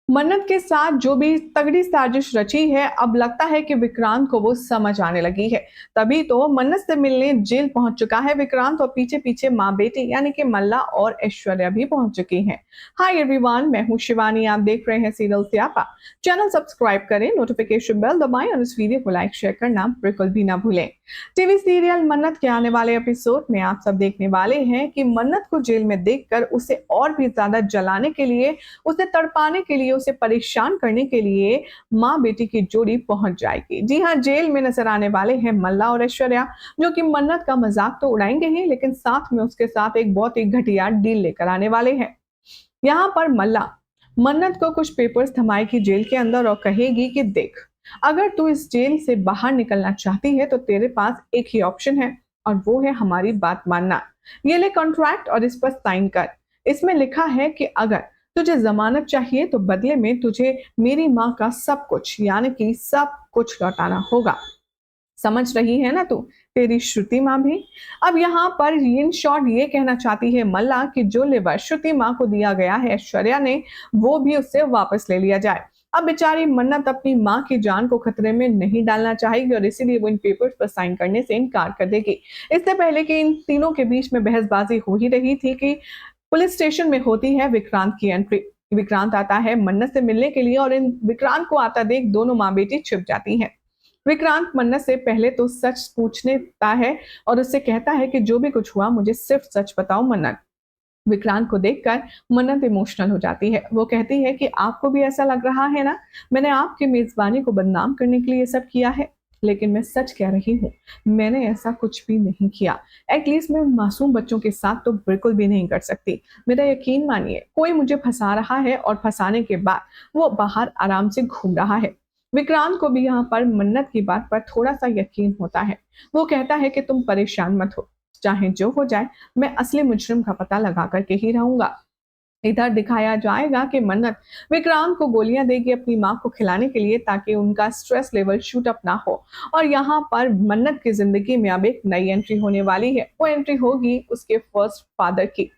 मन्नत के साथ जो भी तगड़ी साजिश रची है, अब लगता है कि विक्रांत को वो समझ आने लगी है। तभी तो मन्नत से मिलने जेल पहुंच चुका है विक्रांत, और पीछे पीछे माँ बेटी यानी कि मल्ला और ऐश्वर्या भी पहुंच चुकी हैं। हाय एवरीवन, मैं हूं शिवानी, आप देख रहे हैं सीरियल स्यापा। चैनल सब्सक्राइब करें, नोटिफिकेशन बेल दबाएं और इस वीडियो को लाइक शेयर करना बिल्कुल भी ना भूलें। टीवी सीरियल मन्नत के आने वाले एपिसोड में आप सब देखने वाले हैं कि मन्नत को जेल में देखकर उसे और भी ज्यादा जलाने के लिए, उसे तड़पाने के लिए, उसे परेशान करने के लिए माँ बेटी की जोड़ी पहुंच जाएगी। जी हाँ, जेल में नजर आने वाले हैं मल्ला और ऐश्वर्या, जो कि मन्नत का मजाक तो उड़ाएंगे ही, लेकिन साथ में उसके साथ एक बहुत ही घटिया डील लेकर आने वाले हैं। यहाँ पर मल्ला मन्नत को कुछ पेपर्स थमाएगी जेल के अंदर और कहेगी कि देख, अगर तू इस जेल से बाहर निकलना चाहती है तो तेरे पास एक ही ऑप्शन है, और वो है हमारी बात मानना। ये ले कॉन्ट्रैक्ट और इस पर साइन कर। इसमें लिखा है कि अगर तुझे जमानत चाहिए तो बदले में तुझे मेरी माँ का सब कुछ यानी कि सब कुछ लौटाना होगा। समझ रही है ना तू, तेरी श्रुति माँ भी। अब यहाँ पर इन शॉर्ट ये कहना चाहती है मल्ला कि जो लिवर श्रुति माँ को दिया गया है ऐश्वर्या ने, वो भी उससे वापस ले लिया जाए। अब बेचारी मन्नत अपनी माँ की जान को खतरे में नहीं डालना चाहेगी और इसीलिए वो इन पेपर्स पर साइन करने से इनकार कर देगी। इससे पहले कि इन तीनों के बीच में बहसबाजी हो ही रही थी कि पुलिस स्टेशन में होती है विक्रांत की एंट्री। विक्रांत आता है मन्नत से मिलने के लिए और इन विक्रांत को आता देख दोनों माँ बेटी छिप जाती हैं। विक्रांत मन्नत से पहले तो सच पूछता है और उससे कहता है कि जो भी कुछ हुआ मुझे सिर्फ सच बताओ मन्नत। विक्रांत को देखकर मन्नत इमोशनल हो जाती है। वो कहती है कि आपको भी ऐसा लग रहा है ना, मैंने आपकी मेजबानी को बदनाम करने के लिए ये सब किया है, लेकिन मैं सच कह रही हूँ, मैंने ऐसा कुछ भी नहीं किया। एटलीस्ट मैं उन मासूम बच्चों के साथ तो बिल्कुल भी नहीं कर सकती। मेरा यकीन मानिए, कोई मुझे फंसा रहा है और फंसाने के बाद वो बाहर आराम से घूम रहा है। विक्रांत को भी यहाँ पर मन्नत की बात पर थोड़ा सा यकीन होता है। वो कहता है कि तुम परेशान मत हो, चाहे जो हो जाए मैं असली मुजरिम का पता लगा करके ही रहूंगा। इधर दिखाया जाएगा कि मन्नत विक्रांत को गोलियां देगी अपनी मां को खिलाने के लिए, ताकि उनका स्ट्रेस लेवल शूट अप ना हो। और यहाँ पर मन्नत की जिंदगी में अब एक नई एंट्री होने वाली है। वो एंट्री होगी उसके फर्स्ट फादर की।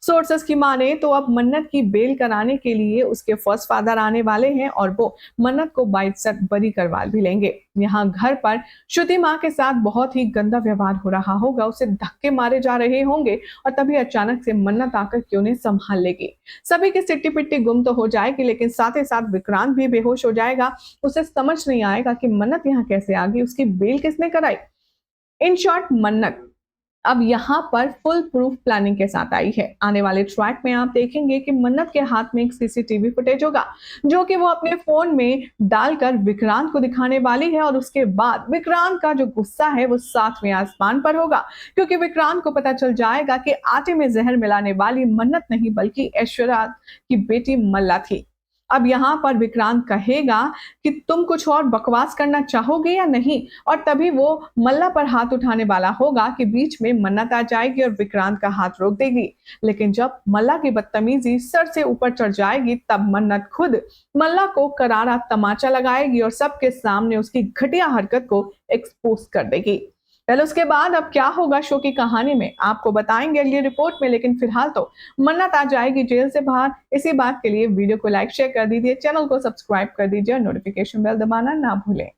सोर्सेस की माने तो अब मन्नत की बेल कराने के लिए उसके फर्स्ट फादर आने वाले हैं और वो मन्नत को बाइज्जत बरी करवा भी लेंगे। यहाँ घर पर श्रुति माँ के साथ बहुत ही गंदा व्यवहार हो रहा होगा, उसे धक्के मारे जा रहे होंगे, और तभी अचानक से मन्नत आकर क्यों ने संभाल लेगी। सभी की सिट्टी पिट्टी गुम तो हो जाएगी, लेकिन साथ ही साथ विक्रांत भी बेहोश हो जाएगा। उसे समझ नहीं आएगा कि मन्नत यहाँ कैसे आ गई, उसकी बेल किसने कराई। इन शॉर्ट, मन्नत अब यहाँ पर फुल प्रूफ प्लानिंग के साथ आई है। आने वाले ट्रैक में आप देखेंगे कि मन्नत के हाथ में एक सीसीटीवी फुटेज होगा, जो कि वो अपने फोन में डालकर विक्रांत को दिखाने वाली है, और उसके बाद विक्रांत का जो गुस्सा है वो सातवें आसमान पर होगा, क्योंकि विक्रांत को पता चल जाएगा कि आटे में जहर मिलाने वाली मन्नत नहीं बल्कि ऐश्वर्या की बेटी मल्ला थी। अब यहाँ पर विक्रांत कहेगा कि तुम कुछ और बकवास करना चाहोगे या नहीं, और तभी वो मल्ला पर हाथ उठाने वाला होगा कि बीच में मन्नत आ जाएगी और विक्रांत का हाथ रोक देगी। लेकिन जब मल्ला की बदतमीजी सर से ऊपर चढ़ जाएगी, तब मन्नत खुद मल्ला को करारा तमाचा लगाएगी और सबके सामने उसकी घटिया हरकत को एक्सपोज कर देगी। पहले उसके बाद अब क्या होगा शो की कहानी में, आपको बताएंगे अगली रिपोर्ट में। लेकिन फिलहाल तो मन्नत आ जाएगी जेल से बाहर। इसी बात के लिए वीडियो को लाइक शेयर कर दीजिए, चैनल को सब्सक्राइब कर दीजिए और नोटिफिकेशन बेल दबाना ना भूलें।